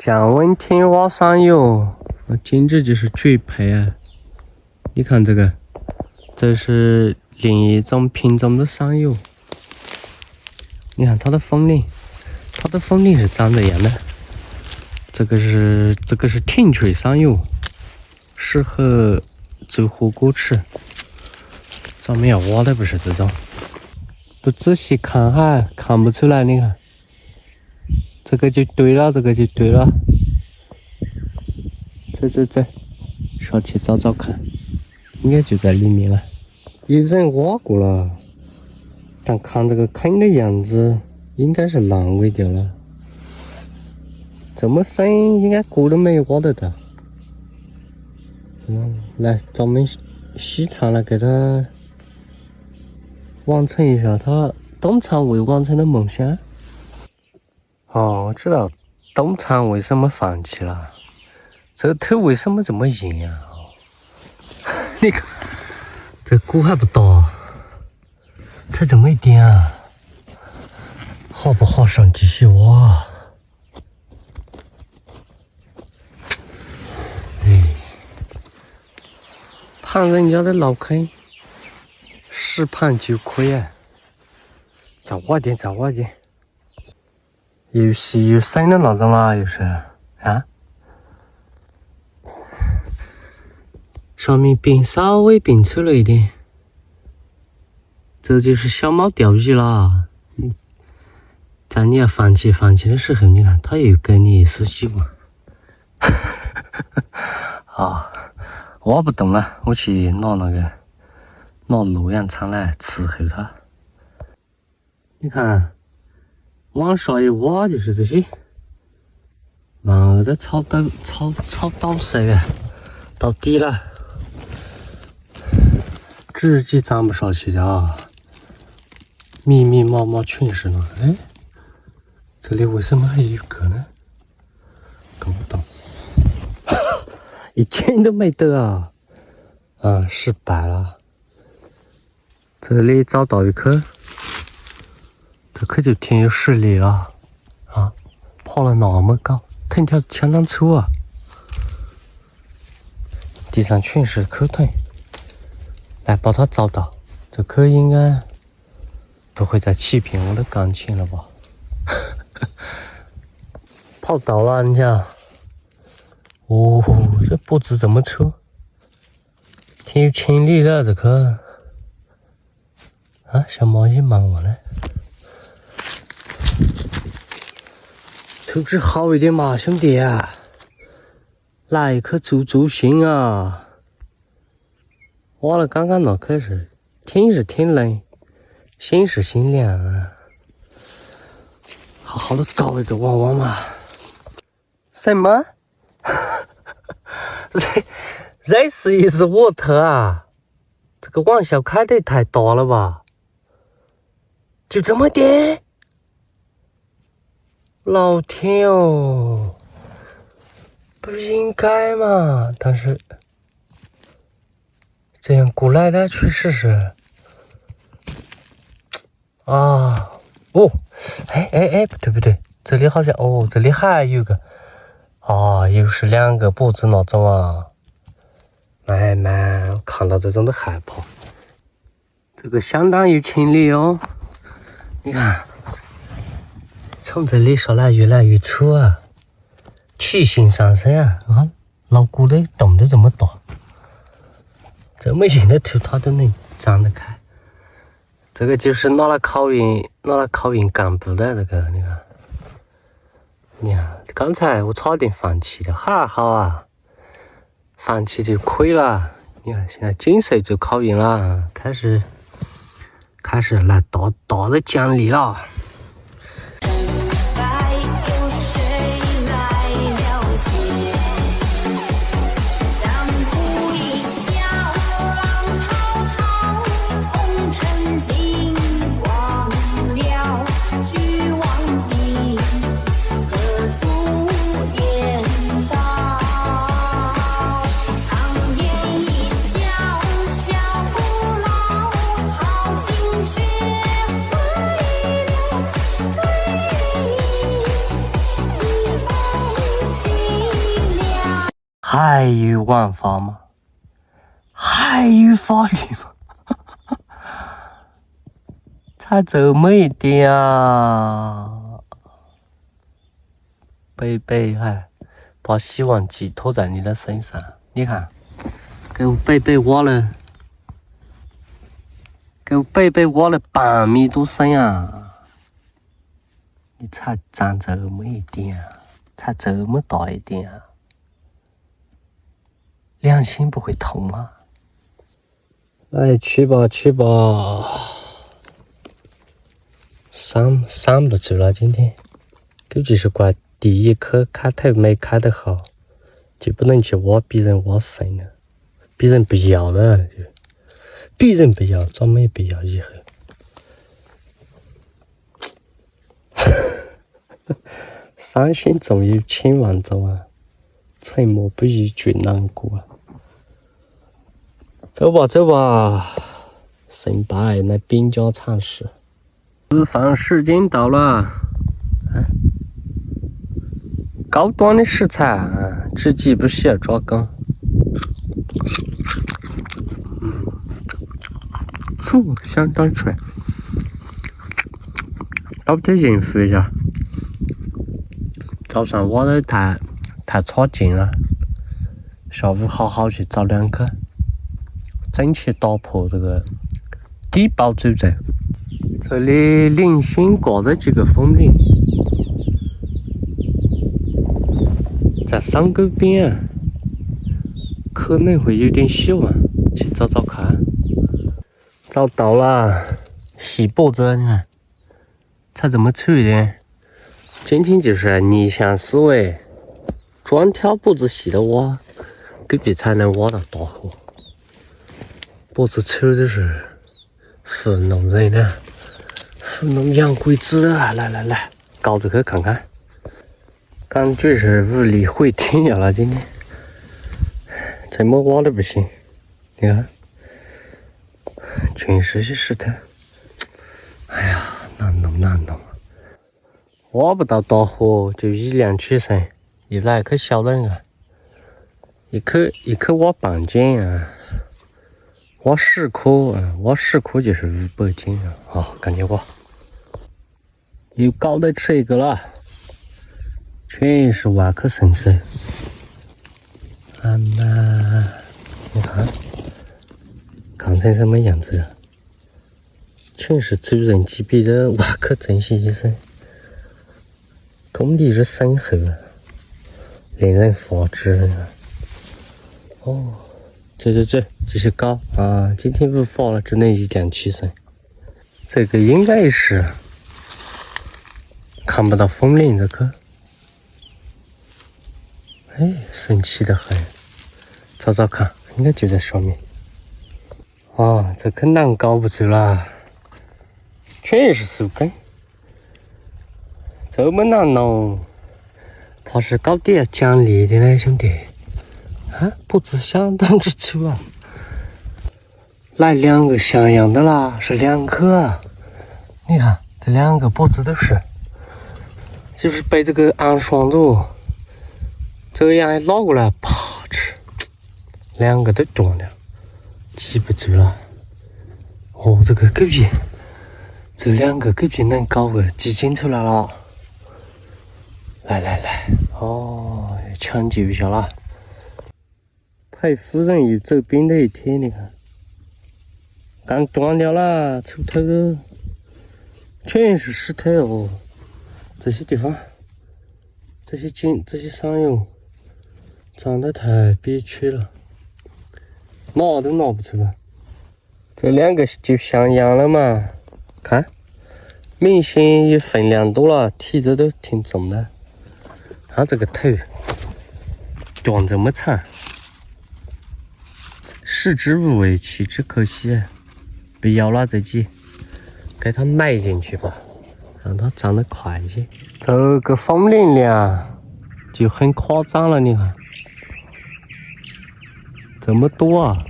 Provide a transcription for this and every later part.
降温天蛙山药，简直就是绝配啊！你看这个，这是另一种品种的山药。你看它的风铃是长这样的。这个是挺垂山药，适合做火锅吃。咱们要挖的不是这种，不仔细看哈，看不出来。你看。这个就对了，这，上去找找看，应该就在里面了。有人挖过了，但看这个坑的样子，应该是烂尾掉了。这么深，应该锅都没挖得到。来，咱们西藏来给他完成一下他东藏未完成的梦想。哦，我知道东藏为什么放弃了。这个头为什么这么硬啊？你看，这锅还不大，才这么一点啊，好不好上继续挖？盘人家的老坑，10盘9亏啊！再挖点。又细又深的那种啦，又是啊。上面稍微变粗了一点，这就是小猫钓鱼啦。在你要放弃的时候，你看它又给你一丝希望。啊，挖不动了，我去拿洛阳铲来伺候它。你看。往上一挖就是这些，然后再炒捣碎啊，到底了，直接长不上去的啊，密密麻麻全是了。哎，这里为什么还有一个呢？搞不懂，一点都没得啊！失败了。这里找到一颗。这可就挺有实力了啊！爬了那么高，藤条相当粗啊，地上全是壳藤。来把它找到，这颗应该不会再欺骗我的感情了吧？跑到了，你看，哦，这脖子这么粗，挺有潜力的这颗啊！小蚂蚁忙我了。素质好一点嘛，兄弟啊！来一颗助兴啊！挖了刚刚那颗是天冷，心是心凉啊！好好的搞一个娃娃嘛！什么？这是我头啊！这个玩笑开得太大了吧？就这么点？老天哦，不应该嘛！但是这样过来的确实是啊，哦，哎，不对，这里好像这里还有个啊，又是2个脖子那种啊！我看到这种都害怕。这个相当有潜力哦，你看。从这里上来越来越粗啊，曲线上升啊！脑骨的洞都这么大，这么硬的头它都能长得开。这个就是拿来考验干部的这个，你看，刚才我差点放弃了，还好啊，放弃就亏了。你看，现在紧随着考验了，开始来大的奖励了。还有玩法吗？还有法律吗？才这么一点啊！贝贝还把希望寄托在你的身上，你看，给我贝贝挖了半米多深啊！你才长这么一点啊，才这么大一点啊，良心不会痛吗？哎，去吧去吧，伤不住了今天，估计是怪第一颗开头没开得好，就不能去挖别人挖深了，别人不要了，别人不要，咱们也不要以后。伤心总有千万种啊，沉默不语最难过啊。走吧走吧，胜败乃兵家常事。吃饭时间到了，高端的食材啊，只急不需要抓梗。相当脆，要不得应付一下。早上挖的太差劲了，下午好好去找2颗，争取打破这个低保诅咒。这里零星挂着几个风铃，在山沟边啊，可能会有点小啊，去找找看。找到了，细脖子，你看，才这么粗一点。今天就是逆向思维，专挑脖子细的挖，估计才能挖到大货。脖子粗的是糊弄人呢，糊弄洋鬼子啊！来，搞着去看看。感觉是无力回天了了，今天怎么挖都不行。你看，全是些石头。哎呀，难弄。挖不到大货就以量取胜，又来一颗小的啊，一颗挖半斤啊，挖10颗啊，挖10颗就是500斤啊！好，赶紧挖，又搞得吃一个了，全是万科神兽。妈，你看，看成什么样子了？全是主人级别的万科正系医生。功力之深厚啊，令人发指啊！哦，走，继续搞啊！今天无法了，只能以量取胜。这个应该是看不到风铃这颗，哎，神奇的很。找看，应该就在上面。啊，这颗难搞不住了，全是树根。这么难弄，怕是搞点要奖励的呢，兄弟。啊，脖子相当之粗啊！来2个像样的啦，是2颗啊！你看这2个脖子都是，就是被这个暗霜住，这样一拉过来，啪吃，2个都断了，记不住了。哦，这个估计这2个估计能搞个基金出来了。来，哦，抢救一下啦！陪夫人有走冰的一天，你看，刚断掉了，出头了，全是石头哦。这些地方，这些山药长得太憋屈了，拿都拿不出来。这2个就像样了嘛，看，明显也分量多了，体质都挺重的。它这个头断这么长，食之无味，弃之可惜，不要了这几，给它埋进去吧，让它长得快一些。这个风铃量就很夸张了，你看，这么多啊，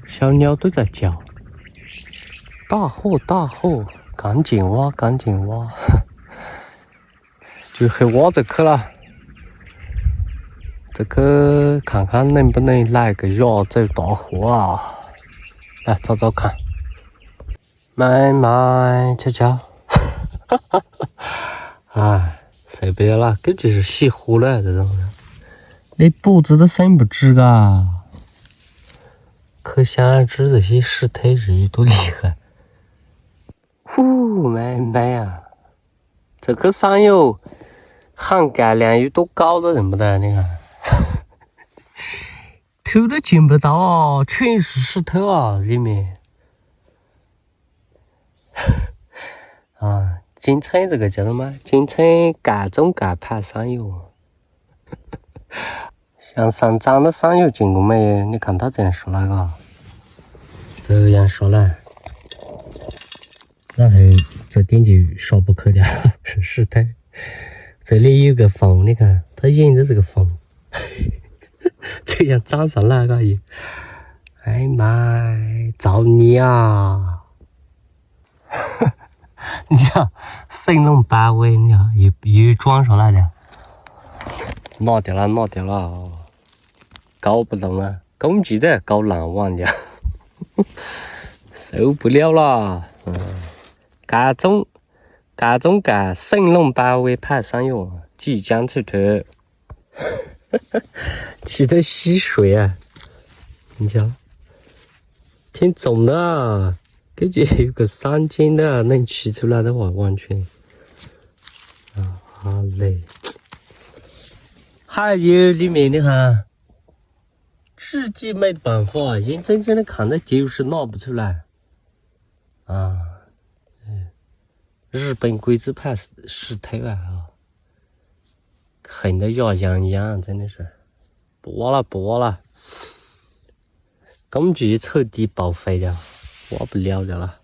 小鸟都在叫，大货，赶紧挖，就去挖这颗了。这个看看能不能来个亚洲大货啊！来找找看，买买瞧瞧，哎，受不了了，根本就是洗糊了这种人，你脖子都伸不直啊！可想而知这些石头是有多厉害。呼，买买啊！这个上游含钙量有多高都认不得，你看。头都见不到啊，全是石头啊，里面。啊，简称这个叫什么？简称钙中钙牌上游。像上涨的上游见过没有？你看他这样说那个，这样说来，然后这点就刷不可掉，是石头。这里有个缝，你看它沿着这个缝。这样长上来个也，哎妈，造孽啊！你瞧，神龙摆尾，你瞧又装上来了，拿掉了，搞不动了，工具都要搞烂忘掉，受不了了。钙中钙神龙摆尾牌上游即将出土。起的吸水啊！你瞧，挺重的啊，感觉有个3斤的啊，能取出来的话，完全啊，好累。还有里面你看，自己没办法，眼睁睁的看着就是拿不出来啊！日本鬼子牌石头啊！恨得牙痒痒，真的是，不挖了，工具彻底报废了，挖不了的了。